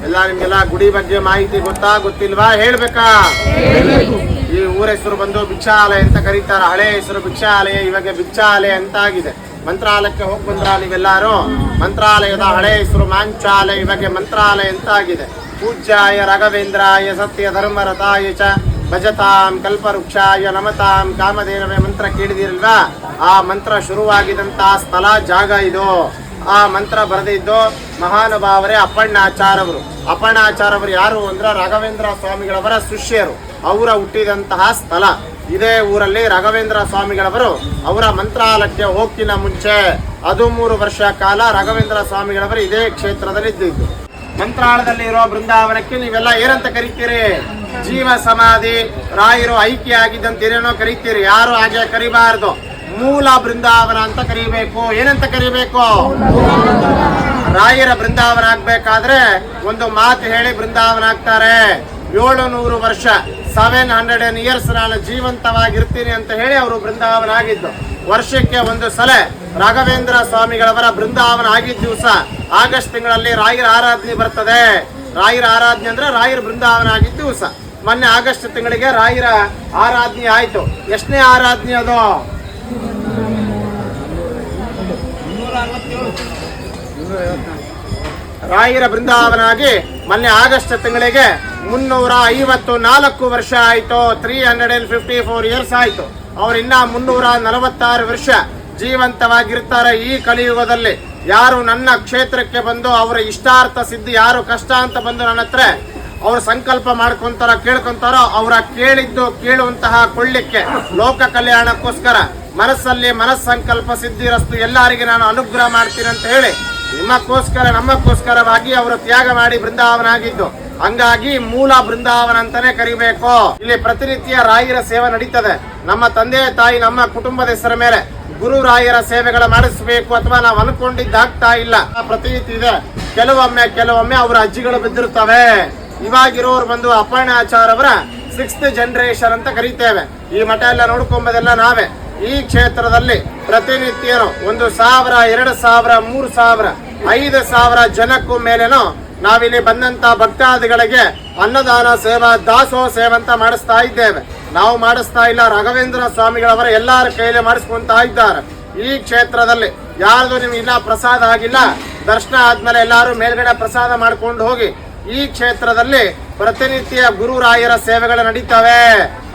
ಎಲ್ಲ ನಿಮ್ಗೆಲ್ಲ ಗುಡಿ ಬಗ್ಗೆ ಮಾಹಿತಿ ಗೊತ್ತಾ ಗೊತ್ತಿಲ್ವಾ ಹೇಳ್ಬೇಕಾ? ಈ ಊರ ಹೆಸರು ಬಂದು ಭಿಕ್ಷಾಲಯ ಅಂತ ಕರೀತಾರ. ಹಳೆ ಹೆಸರು ಭಿಕ್ಷಾಲಯ, ಇವಾಗ ಭಿಕ್ಷಾಲಯ ಅಂತ ಆಗಿದೆ. ಮಂತ್ರಾಲಯಕ್ಕೆ ಹೋಗಿ ಬಂದ್ರ ನೀವೆಲ್ಲಾರು? ಮಂತ್ರಾಲಯದ ಹಳೆ ಹೆಸರು ಮಾಂಚಾಲಯ, ಇವಾಗ ಮಂತ್ರಾಲಯ ಅಂತ ಆಗಿದೆ. ಪೂಜ್ಯಾಯ ರಾಘವೇಂದ್ರಾಯ ಸತ್ಯ ಧರ್ಮರತಾಯ ಚ ಭಜತಾಂ ಕಲ್ಪವೃಕ್ಷಾಯ ನಮತಾಂ ಕಾಮಧೇನವೇ ಮಂತ್ರ ಕೇಳಿದಿರಲ್ವಾ? ಆ ಮಂತ್ರ ಶುರುವಾಗಿದಂತಹ ಸ್ಥಳ ಜಾಗ ಇದು. ಆ ಮಂತ್ರ ಬರೆದಿದ್ದು ಮಹಾನುಭಾವರೇ ಅಪ್ಪಣ್ಣಾಚಾರವರು. ಅಪ್ಪಣ್ಣಾಚಾರವರು ಯಾರು ಅಂದ್ರೆ ರಾಘವೇಂದ್ರ ಸ್ವಾಮಿಗಳವರ ಶಿಷ್ಯರು. ಅವರ ಹುಟ್ಟಿದಂತಹ ಸ್ಥಳ ಇದೇ ಊರಲ್ಲಿ. ರಾಘವೇಂದ್ರ ಸ್ವಾಮಿಗಳವರು ಅವರ ಮಂತ್ರಾಲಯಕ್ಕೆ ಹೋಗ್ತಿನ ಮುಂಚೆ 13 ವರ್ಷ ಕಾಲ ರಾಘವೇಂದ್ರ ಸ್ವಾಮಿಗಳವರು ಇದೇ ಕ್ಷೇತ್ರದಲ್ಲಿ ಇದ್ದಿದ್ದು. ಮಂತ್ರಾಲಯದಲ್ಲಿ ಇರೋ ಬೃಂದಾವನಕ್ಕೆ ನೀವೆಲ್ಲ ಏನಂತ ಕರಿತೀರಿ? ಜೀವ ಸಮಾಧಿ ರಾಯರು ಐಕ್ಯ ಆಗಿದ್ದಂತೇನೇನೋ ಕರಿತೀರಿ. ಯಾರು ಹಾಗೆ ಕರಿಬಾರದು. ಮೂಲ ಬೃಂದಾವನ ಅಂತ ಕರಿಬೇಕು. ಏನಂತ ಕರಿಬೇಕು? ರಾಯರ ಬೃಂದಾವನ ಆಗ್ಬೇಕಾದ್ರೆ ಒಂದು ಮಾತು ಹೇಳಿ ಬೃಂದಾವನ ಆಗ್ತಾರೆ. 700 ವರ್ಷ 700 years ನಾನು ಜೀವಂತವಾಗಿರ್ತೀನಿ ಅಂತ ಹೇಳಿ ಅವರು ಬೃಂದಾವನ ಆಗಿದ್ದು. ವರ್ಷಕ್ಕೆ ಒಂದು ಸಲ ರಾಘವೇಂದ್ರ ಸ್ವಾಮಿಗಳವರ ಬೃಂದಾವನ ಆಗಿದ್ದ ದಿವಸ ಆಗಸ್ಟ್ ತಿಂಗಳಲ್ಲಿ ರಾಯರ ಆರಾಧನೆ ಬರ್ತದೆ. ರಾಯರ ಆರಾಧನೆ ಅಂದ್ರೆ ರಾಯರ ಬೃಂದಾವನ ಆಗಿದ್ದ ದಿವಸ. ಮೊನ್ನೆ ಆಗಸ್ಟ್ ತಿಂಗಳಿಗೆ ರಾಯರ ಆರಾಧನೆ ಆಯ್ತು. ಎಷ್ಟನೇ ಆರಾಧನೆ ಅದು? ರಾಯರ ಬೃಂದಾವನ ಆಗಿ ಮೊನ್ನೆ ಆಗಸ್ಟ್ ತಿಂಗಳಿಗೆ 354 ವರ್ಷ ಆಯ್ತು. 354 years ಆಯ್ತು. ಅವ್ರು ಇನ್ನ 346 ವರ್ಷ ಜೀವಂತವಾಗಿರ್ತಾರೆ ಈ ಕಲಿಯುಗದಲ್ಲಿ. ಯಾರು ನನ್ನ ಕ್ಷೇತ್ರಕ್ಕೆ ಬಂದು ಅವರ ಇಷ್ಟಾರ್ಥ ಸಿದ್ಧಿ, ಯಾರು ಕಷ್ಟ ಅಂತ ಬಂದು ನನ್ನ ಹತ್ರ ಅವ್ರ ಸಂಕಲ್ಪ ಮಾಡ್ಕೊಂತಾರ, ಕೇಳ್ಕೊಂತಾರೋ ಅವರ ಕೇಳಿದ್ದು ಕೇಳುವಂತಹ ಕೊಳ್ಳಿಕ್ಕೆ ಲೋಕ ಕಲ್ಯಾಣಕ್ಕೋಸ್ಕರ ಮನಸ್ಸಲ್ಲಿ ಮನಸ್ಸಂಕಲ್ಪ ಸಿದ್ಧಿರಸ್ತು ಎಲ್ಲರಿಗೆ ನಾನು ಅನುಗ್ರಹ ಮಾಡ್ತೀನಿ ಅಂತ ಹೇಳಿ ನಿಮ್ಮಕ್ಕೋಸ್ಕರ ನಮ್ಮಕ್ಕೋಸ್ಕರವಾಗಿ ಅವರು ತ್ಯಾಗ ಮಾಡಿ ಬೃಂದಾವನ ಆಗಿದ್ದು. ಹಂಗಾಗಿ ಮೂಲ ಬೃಂದಾವನ ಅಂತಾನೆ ಕರಿಬೇಕು. ಇಲ್ಲಿ ಪ್ರತಿನಿತ್ಯ ರಾಯರ ಸೇವೆ ನಡೀತದೆ. ನಮ್ಮ ತಂದೆ ತಾಯಿ ನಮ್ಮ ಕುಟುಂಬದ ಹೆಸರ ಮೇಲೆ ಗುರು ರಾಯರ ಸೇವೆಗಳ ಮಾಡಿಸ್ಬೇಕು ಅಥವಾ ನಾವು ಅನ್ಕೊಂಡಿದ್ದಾಗ್ತಾ ಇಲ್ಲ. ಪ್ರತಿನಿತ್ಯ ಇದೆ. ಕೆಲವೊಮ್ಮೆ ಅವರ ಅಜ್ಜಿಗಳು ಬಿದ್ದಿರ್ತವೆ. ಇವಾಗಿರೋರು ಬಂದು ಅಪ್ಪಣ್ಣಾಚಾರ್ ಅವರ 6th generation ಅಂತ ಕರಿತೇವೆ. ಈ ಮಠ ಎಲ್ಲ ನೋಡ್ಕೊಂಬದೆಲ್ಲ ನಾವೇ. ಈ ಕ್ಷೇತ್ರದಲ್ಲಿ ಪ್ರತಿನಿತ್ಯನು 1000, 2000, 3000, 5000 ಜನಕ್ಕೂ ಮೇಲೇನೋ ನಾವಿಲ್ಲಿ ಬಂದಂತ ಭಕ್ತಾದಿಗಳಿಗೆ ಅನ್ನದಾನ ಸೇವಾ ದಾಸೋಹ ಸೇವೆ ಅಂತ ಮಾಡಿಸ್ತಾ ಇದ್ದೇವೆ. ನಾವು ಮಾಡಿಸ್ತಾ ಇಲ್ಲ, ರಾಘವೇಂದ್ರ ಸ್ವಾಮಿಗಳವರ ಎಲ್ಲರ ಕೈಯಲ್ಲಿ ಮಾಡಿಸ್ಕೊಂತ ಇದ್ದಾರೆ. ಈ ಕ್ಷೇತ್ರದಲ್ಲಿ ಯಾರ್ದು ನಿಮ್ಗೆ ಇಲ್ಲ ಪ್ರಸಾದ ಆಗಿಲ್ಲ, ದರ್ಶನ ಆದ್ಮೇಲೆ ಎಲ್ಲಾರು ಮೇಲ್ಗಡೆ ಪ್ರಸಾದ ಮಾಡ್ಕೊಂಡು ಹೋಗಿ. ಈ ಕ್ಷೇತ್ರದಲ್ಲಿ ಪ್ರತಿನಿತ್ಯ ಗುರು ರಾಯರ ಸೇವೆಗಳು ನಡೀತವೆ.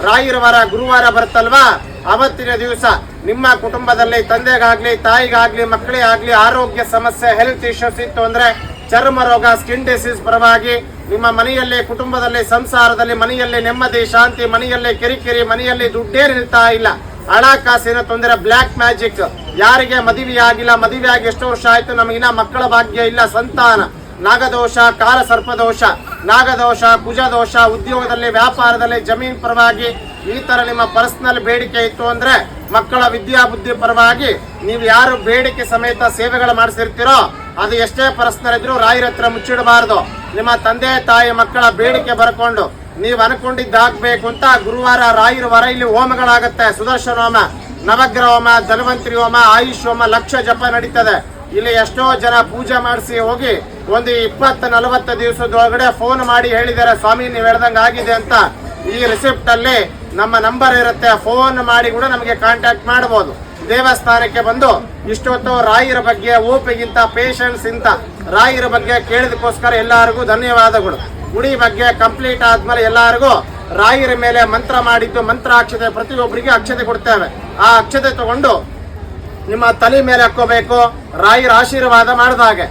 ರಾಯರವರ ಗುರುವಾರ ಬರುತ್ತಲ್ವಾ, ಅವತ್ತಿನ ದಿವಸ ನಿಮ್ಮ ಕುಟುಂಬದಲ್ಲಿ ತಂದೆಗಾಗ್ಲಿ ತಾಯಿಗಾಗ್ಲಿ ಮಕ್ಕಳಿಗೆ ಆಗ್ಲಿ ಆರೋಗ್ಯ ಸಮಸ್ಯೆ ಹೆಲ್ತ್ ಇಶ್ಯೂಸ್ ಇತ್ತು ಅಂದ್ರೆ, ಚರ್ಮ ರೋಗ ಸ್ಕಿನ್ ಡಿಸೀಸ್ ಪರವಾಗಿ ನಿಮ್ಮ ಮನೆಯಲ್ಲಿ ಕುಟುಂಬದಲ್ಲಿ ಸಂಸಾರದಲ್ಲಿ ಮನೆಯಲ್ಲಿ ನೆಮ್ಮದಿ ಶಾಂತಿ, ಮನೆಯಲ್ಲಿ ಕಿರಿಕಿರಿ, ಮನೆಯಲ್ಲಿ ದುಡ್ಡೇ ನಿಲ್ತಾ ಇಲ್ಲ, ಹಣಕಾಸಿನ ತೊಂದರೆ, ಬ್ಲ್ಯಾಕ್ ಮ್ಯಾಜಿಕ್, ಯಾರಿಗೆ ಮದುವೆ ಆಗಿಲ್ಲ, ಮದುವೆ ಆಗಿ ಎಷ್ಟು ವರ್ಷ ಆಯ್ತು ನಮಗಿನ್ನ ಮಕ್ಕಳ ಭಾಗ್ಯ ಇಲ್ಲ, ಸಂತಾನ, ನಾಗದೋಷ, ಕಾಲ ಸರ್ಪದೋಷ, ನಾಗದೋಷ, ಕುಜದೋಷ, ಉದ್ಯೋಗದಲ್ಲಿ ವ್ಯಾಪಾರದಲ್ಲಿ ಜಮೀನ್ ಪರವಾಗಿ ಈ ತರ ನಿಮ್ಮ ಪರ್ಸನಲ್ ಬೇಡಿಕೆ ಇತ್ತು ಅಂದ್ರೆ, ಮಕ್ಕಳ ವಿದ್ಯಾ ಬುದ್ಧಿ ಪರವಾಗಿ ನೀವು ಯಾರು ಬೇಡಿಕೆ ಸಮೇತ ಸೇವೆಗಳು ಮಾಡಿಸಿರ್ತೀರೋ ಅದು ಎಷ್ಟೇ ಪರ್ಸನಲ್ ಇದ್ರು ರಾಯರ ಹತ್ರ ಮುಚ್ಚಿಡಬಾರದು. ನಿಮ್ಮ ತಂದೆ ತಾಯಿ ಮಕ್ಕಳ ಬೇಡಿಕೆ ಬರ್ಕೊಂಡು ನೀವು ಅನ್ಕೊಂಡಿದ್ದಾಗಬೇಕು ಅಂತ ಗುರುವಾರ ರಾಯರ ವರ ಇಲ್ಲಿ ಹೋಮಗಳಾಗತ್ತೆ. ಸುದರ್ಶನ ಹೋಮ, ನವಗ್ರಹ ಹೋಮ, ಧನ್ವಂತರಿ ಹೋಮ, ಆಯುಷ್ ಹೋಮ, ಲಕ್ಷ ಜಪ ನಡೀತದೆ. ಇಲ್ಲಿ ಎಷ್ಟೋ ಜನ ಪೂಜೆ ಮಾಡಿಸಿ ಹೋಗಿ ಒಂದು 20-40 ದಿವಸದೊಳಗಡೆ ಫೋನ್ ಮಾಡಿ ಹೇಳಿದ್ದಾರೆ, ಸ್ವಾಮಿ ನೀವು ಹೇಳ್ದಂಗೆ ಆಗಿದೆ ಅಂತ. ಈ ರಿಸಿಪ್ಟ್ ಅಲ್ಲಿ ನಮ್ಮ ನಂಬರ್ ಇರುತ್ತೆ, ಫೋನ್ ಮಾಡಿ ಕೂಡ ನಮಗೆ ಕಾಂಟ್ಯಾಕ್ಟ್ ಮಾಡಬಹುದು. ದೇವಸ್ಥಾನಕ್ಕೆ ಬಂದು ಇಷ್ಟೊತ್ತು ರಾಯರ ಬಗ್ಗೆ ಓಪಿಗಿಂತ ಪೇಷನ್ಸ್ ಇಂತ ರಾಯರ ಬಗ್ಗೆ ಕೇಳಿದಕ್ಕೋಸ್ಕರ ಎಲ್ಲರಿಗೂ ಧನ್ಯವಾದಗಳು. ಗುಡಿ ಬಗ್ಗೆ ಕಂಪ್ಲೀಟ್ ಆದ್ಮೇಲೆ ಎಲ್ಲರಿಗೂ ರಾಯರ ಮೇಲೆ ಮಂತ್ರ ಮಾಡಿದ್ದು ಮಂತ್ರಾಕ್ಷತೆ ಪ್ರತಿಯೊಬ್ಬರಿಗೆ ಅಕ್ಷತೆ ಕೊಡ್ತೇವೆ. ಆ ಅಕ್ಷತೆ ತಗೊಂಡು ನಿಮ್ಮ ತಲೆ ಮೇಲೆ ಹಾಕೋಬೇಕು. ರಾಯರ ಆಶೀರ್ವಾದ ಮಾಡಿದ ಹಾಗೆ